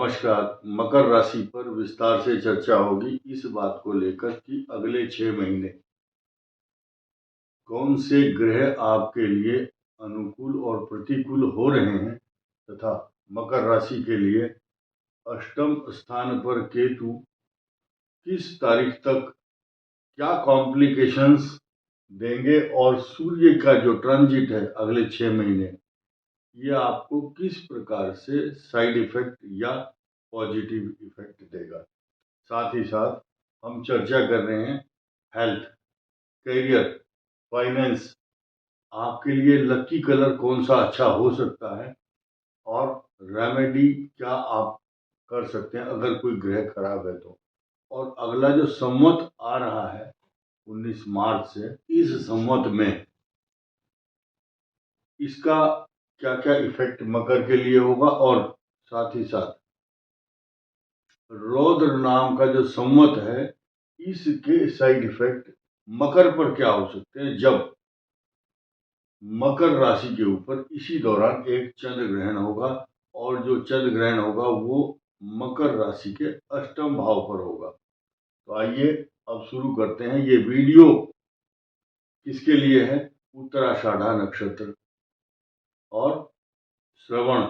नमस्कार। मकर राशि पर विस्तार से चर्चा होगी इस बात को लेकर कि अगले 6 महीने कौन से ग्रह आपके लिए अनुकूल और प्रतिकूल हो रहे हैं तथा मकर राशि के लिए अष्टम स्थान पर केतु किस तारीख तक क्या कॉम्प्लिकेशंस देंगे और सूर्य का जो ट्रांजिट है अगले 6 महीने ये आपको किस प्रकार से साइड इफेक्ट या पॉजिटिव इफेक्ट देगा। साथ ही साथ हम चर्चा कर रहे हैं हेल्थ, करियर, फाइनेंस, आपके लिए लकी कलर कौन सा अच्छा हो सकता है और रेमेडी क्या आप कर सकते हैं अगर कोई ग्रह खराब है तो। और अगला जो संवत आ रहा है 19 मार्च से, इस संवत में इसका क्या क्या इफेक्ट मकर के लिए होगा और साथ ही साथ रौद्र नाम का जो संवत है इसके साइड इफेक्ट मकर पर क्या हो सकते हैं जब मकर राशि के ऊपर इसी दौरान एक चंद्र ग्रहण होगा और जो चंद्र ग्रहण होगा वो मकर राशि के अष्टम भाव पर होगा। तो आइए अब शुरू करते हैं। ये वीडियो किसके लिए है? उत्तराषाढ़ा नक्षत्र और श्रवण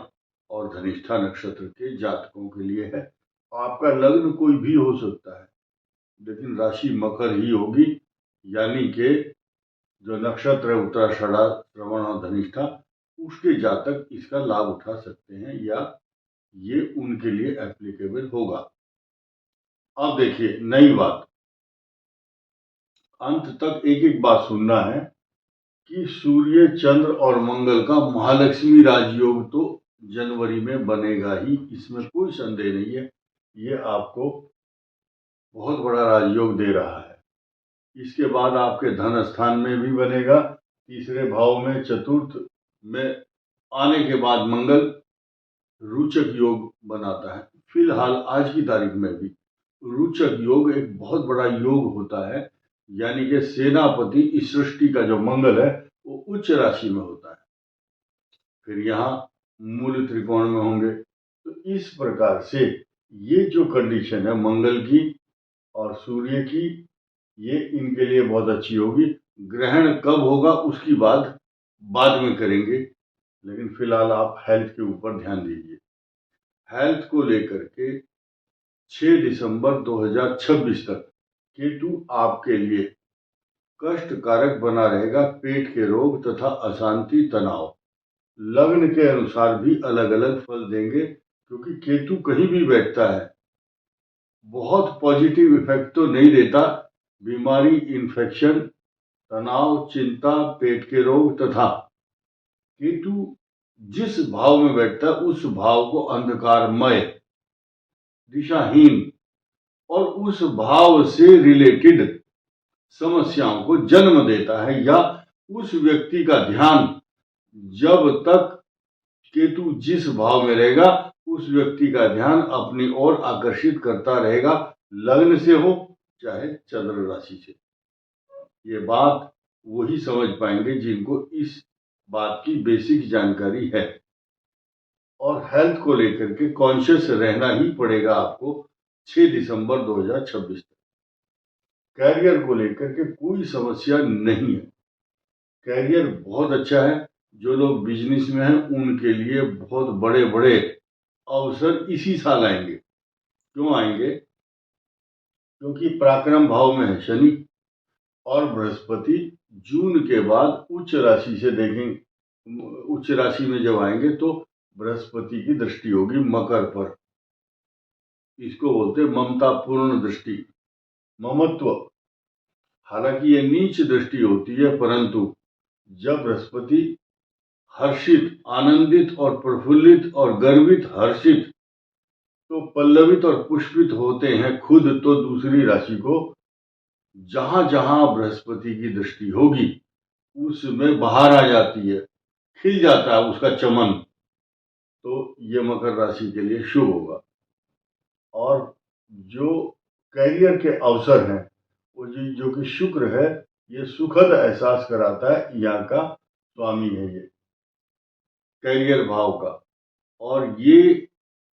और धनिष्ठा नक्षत्र के जातकों के लिए है। आपका लग्न कोई भी हो सकता है लेकिन राशि मकर ही होगी, यानी कि जो नक्षत्र है उत्तराषाढ़ा, श्रवण और धनिष्ठा, उसके जातक इसका लाभ उठा सकते हैं या ये उनके लिए एप्लीकेबल होगा। अब देखिए नई बात, अंत तक एक एक बात सुनना है कि सूर्य, चंद्र और मंगल का महालक्ष्मी राजयोग तो जनवरी में बनेगा ही, इसमें कोई संदेह नहीं है। ये आपको बहुत बड़ा राजयोग दे रहा है। इसके बाद आपके धन स्थान में भी बनेगा, तीसरे भाव में, चतुर्थ में आने के बाद मंगल रोचक योग बनाता है। फिलहाल आज की तारीख में भी रोचक योग एक बहुत बड़ा योग होता है, यानी कि सेनापति इस सृष्टि का जो मंगल है वो उच्च राशि में होता है, फिर यहाँ मूल त्रिकोण में होंगे। तो इस प्रकार से ये जो कंडीशन है मंगल की और सूर्य की, ये इनके लिए बहुत अच्छी होगी। ग्रहण कब होगा उसकी बात बाद में करेंगे, लेकिन फिलहाल आप हेल्थ के ऊपर ध्यान दीजिए। हेल्थ को लेकर के 6 दिसंबर 2026 तक केतु आपके लिए कष्टकारक बना रहेगा। पेट के रोग तथा अशांति, तनाव लग्न के अनुसार भी अलग अलग फल देंगे, क्योंकि केतु कहीं भी बैठता है बहुत पॉजिटिव इफेक्ट तो नहीं देता। बीमारी, इन्फेक्शन, तनाव, चिंता, पेट के रोग तथा केतु जिस भाव में बैठता है उस भाव को अंधकारमय, दिशाहीन और उस भाव से रिलेटेड समस्याओं को जन्म देता है, या उस व्यक्ति का ध्यान जब तक केतु जिस भाव में रहेगा उस व्यक्ति का ध्यान अपनी ओर आकर्षित करता रहेगा, लग्न से हो चाहे चंद्र राशि से। ये बात वही समझ पाएंगे जिनको इस बात की बेसिक जानकारी है। और हेल्थ को लेकर के कॉन्शियस रहना ही पड़ेगा आपको 6 दिसंबर 2026 तक। कैरियर को लेकर के कोई समस्या नहीं है, कैरियर बहुत अच्छा है। जो लोग बिजनेस में हैं उनके लिए बहुत बड़े बड़े अवसर इसी साल आएंगे। क्यों आएंगे? क्योंकि पराक्रम भाव में है शनि और बृहस्पति जून के बाद उच्च राशि से देखेंगे। उच्च राशि में जब आएंगे तो बृहस्पति की दृष्टि होगी मकर पर। इसको बोलते हैं ममता पूर्ण दृष्टि, ममत्व। हालांकि ये नीच दृष्टि होती है, परंतु जब बृहस्पति हर्षित, आनंदित और प्रफुल्लित और गर्वित, हर्षित तो पल्लवित और पुष्पित होते हैं खुद, तो दूसरी राशि को जहां जहां बृहस्पति की दृष्टि होगी उसमें बाहर आ जाती है, खिल जाता है उसका चमन। तो ये मकर राशि के लिए शुभ होगा। और जो कैरियर के अवसर हैं वो जो कि शुक्र है, ये सुखद एहसास कराता है, यहाँ का स्वामी है ये कैरियर भाव का, और ये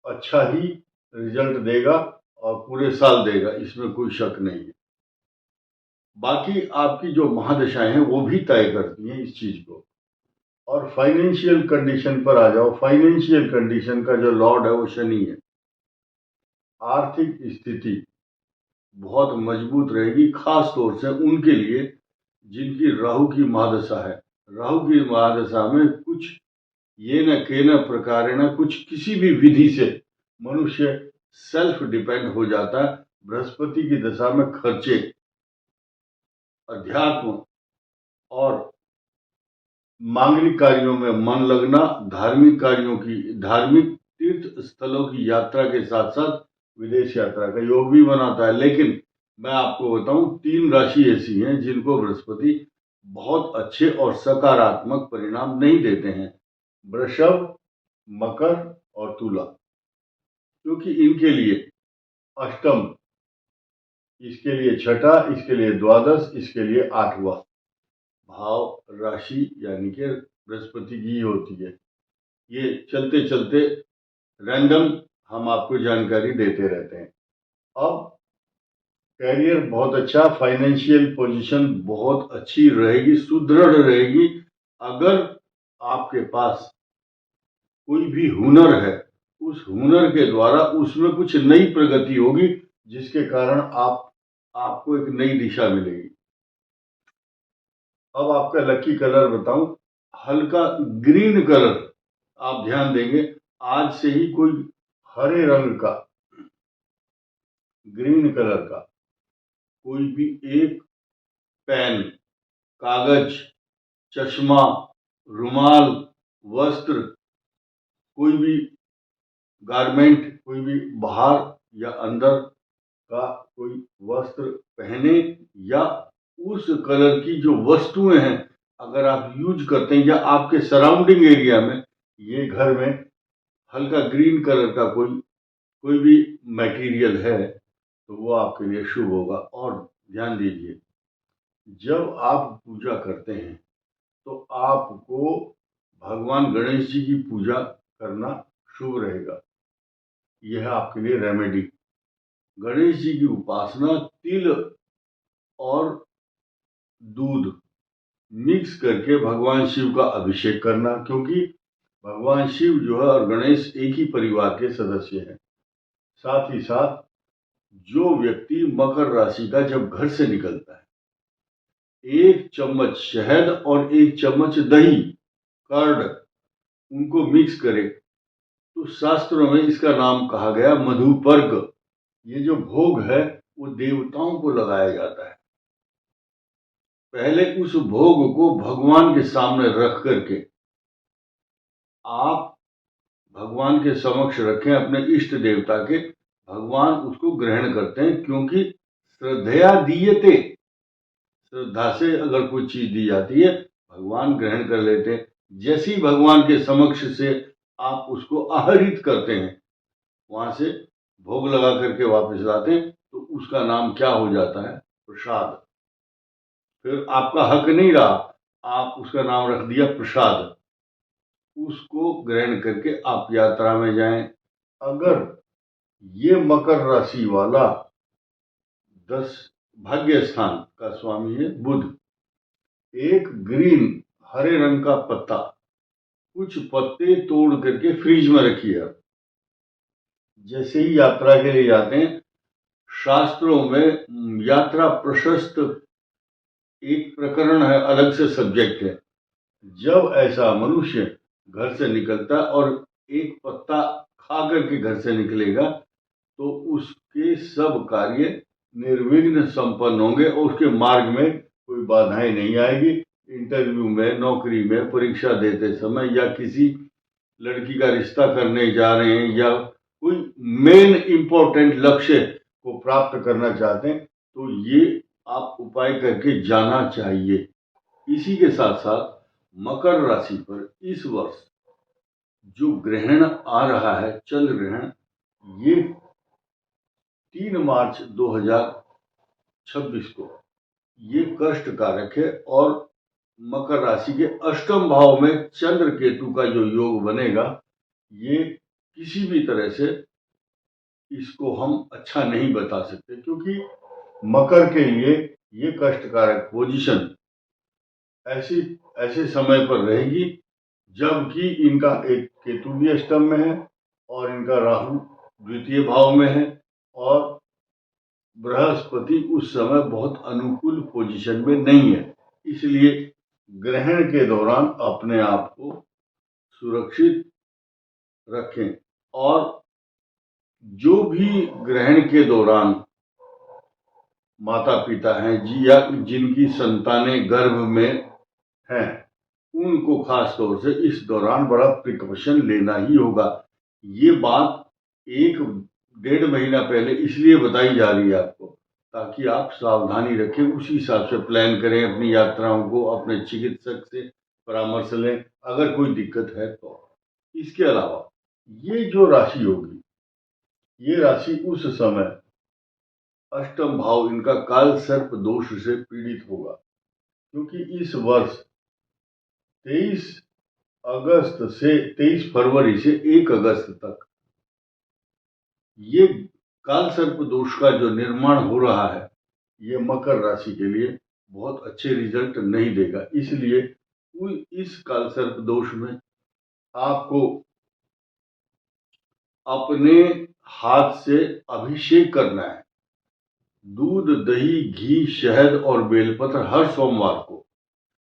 अच्छा ही रिजल्ट देगा और पूरे साल देगा, इसमें कोई शक नहीं है। बाकी आपकी जो महादशाएं हैं वो भी तय करती हैं इस चीज को। और फाइनेंशियल कंडीशन पर आ जाओ, फाइनेंशियल कंडीशन का जो लॉर्ड है वो शनि है। आर्थिक स्थिति बहुत मजबूत रहेगी, खास तौर से उनके लिए जिनकी राहु की महादशा है। राहु की महादशा में कुछ ये न के न प्रकार न कुछ किसी भी विधि से मनुष्य सेल्फ डिपेंड हो जाता है। बृहस्पति की दशा में खर्चे, अध्यात्म और मांगलिक कार्यों में मन लगना, धार्मिक कार्यों की, धार्मिक तीर्थ स्थलों की यात्रा के साथ साथ विदेश यात्रा का योग भी बनाता है। लेकिन मैं आपको बताऊं, 3 राशि ऐसी हैं जिनको बृहस्पति बहुत अच्छे और सकारात्मक परिणाम नहीं देते हैं: वृषभ, मकर और तुला। क्योंकि इनके लिए अष्टम, इसके लिए छठा, इसके लिए द्वादश, इसके लिए 8वां भाव राशि यानी कि बृहस्पति की ही होती है। ये चलते चलते रैंडम हम आपको जानकारी देते रहते हैं। अब कैरियर बहुत अच्छा, फाइनेंशियल पोजीशन बहुत अच्छी रहेगी, सुदृढ़ रहेगी। अगर आपके पास कोई भी हुनर है, उस हुनर के द्वारा उसमें कुछ नई प्रगति होगी, जिसके कारण आपको एक नई दिशा मिलेगी। अब आपका लकी कलर बताऊं, हल्का ग्रीन कलर। आप ध्यान देंगे, आज से ही कोई हरे रंग का, ग्रीन कलर का कोई भी एक पेन, कागज, चश्मा, रुमाल, वस्त्र, कोई भी गारमेंट, कोई भी बाहर या अंदर का कोई वस्त्र पहने, या उस कलर की जो वस्तुएं हैं अगर आप यूज करते हैं या आपके सराउंडिंग एरिया में, ये घर में हल्का ग्रीन कलर का कोई भी मटेरियल है तो वो आपके लिए शुभ होगा। और ध्यान दीजिए, जब आप पूजा करते हैं तो आपको भगवान गणेश जी की पूजा करना शुभ रहेगा। यह है आपके लिए रेमेडी। गणेश जी की उपासना तिल और दूध मिक्स करके भगवान शिव का अभिषेक करना, क्योंकि भगवान शिव जो है और गणेश एक ही परिवार के सदस्य हैं। साथ ही साथ जो व्यक्ति मकर राशि का जब घर से निकलता है, 1 चम्मच शहद और 1 चम्मच दही, कर्ड, उनको मिक्स करे तो शास्त्रों में इसका नाम कहा गया मधुपर्क। ये जो भोग है वो देवताओं को लगाया जाता है। पहले उस भोग को भगवान के सामने रख करके आप भगवान के समक्ष रखें, अपने इष्ट देवता के, भगवान उसको ग्रहण करते हैं। क्योंकि श्रद्धया दीयते, श्रद्धा से अगर कोई चीज दी जाती है भगवान ग्रहण कर लेते हैं। जैसे ही भगवान के समक्ष से आप उसको आहरित करते हैं, वहां से भोग लगा करके वापस लाते हैं, तो उसका नाम क्या हो जाता है? प्रसाद। फिर आपका हक नहीं रहा, आप उसका नाम रख दिया प्रसाद। उसको ग्रहण करके आप यात्रा में जाएं। अगर ये मकर राशि वाला 10 भाग्य स्थान का स्वामी है बुध, एक ग्रीन हरे रंग का पत्ता, कुछ पत्ते तोड़ करके फ्रिज में रखिए। आप जैसे ही यात्रा के लिए जाते हैं, शास्त्रों में यात्रा प्रशस्त एक प्रकरण है, अलग से सब्जेक्ट है। जब ऐसा मनुष्य घर से निकलता है और एक पत्ता खा करके घर से निकलेगा तो उसके सब कार्य निर्विघ्न संपन्न होंगे और उसके मार्ग में कोई बाधाएं नहीं आएगी। इंटरव्यू में, नौकरी में, परीक्षा देते समय, या किसी लड़की का रिश्ता करने जा रहे हैं, या कोई मेन इंपॉर्टेंट लक्ष्य को प्राप्त करना चाहते हैं, तो ये आप उपाय करके जाना चाहिए। इसी के साथ साथ मकर राशि पर इस वर्ष जो ग्रहण आ रहा है, चंद्र ग्रहण, ये 3 मार्च 2026 को ये कष्ट कारक है। और मकर राशि के अष्टम भाव में चंद्र केतु का जो योग बनेगा, ये किसी भी तरह से इसको हम अच्छा नहीं बता सकते, क्योंकि मकर के लिए ये कष्टकारक पोजीशन ऐसे समय पर रहेगी जबकि इनका एक केतु भी अष्टम में है और इनका राहु द्वितीय भाव में है और बृहस्पति उस समय बहुत अनुकूल पोजीशन में नहीं है। इसलिए ग्रहण के दौरान अपने आप को सुरक्षित रखें और जो भी ग्रहण के दौरान माता पिता हैं या जिनकी संतानें गर्भ में हैं, उनको खास तौर से इस दौरान बड़ा प्रिकॉशन लेना ही होगा। ये बात 1-1.5 महीना पहले इसलिए बताई जा रही है आपको, ताकि आप सावधानी रखें, उसी हिसाब से प्लान करें अपनी यात्राओं को, अपने चिकित्सक से परामर्श लें अगर कोई दिक्कत है तो। इसके अलावा ये जो राशि होगी, ये राशि उस समय अष्टम भाव इनका काल सर्प दोष से पीड़ित होगा, क्योंकि इस वर्ष 23 फरवरी से 1 अगस्त तक ये काल सर्प दोष का जो निर्माण हो रहा है, ये मकर राशि के लिए बहुत अच्छे रिजल्ट नहीं देगा। इसलिए इस काल सर्प दोष में आपको अपने हाथ से अभिषेक करना है, दूध, दही, घी, शहद और बेलपत्र हर सोमवार को,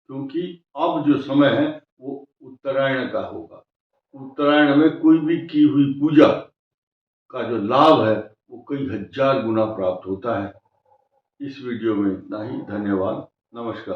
क्योंकि अब जो समय है वो उत्तरायण का होगा। उत्तरायण में कोई भी की हुई पूजा का जो लाभ है वो कई हजार गुना प्राप्त होता है। इस वीडियो में इतना ही। धन्यवाद। नमस्कार।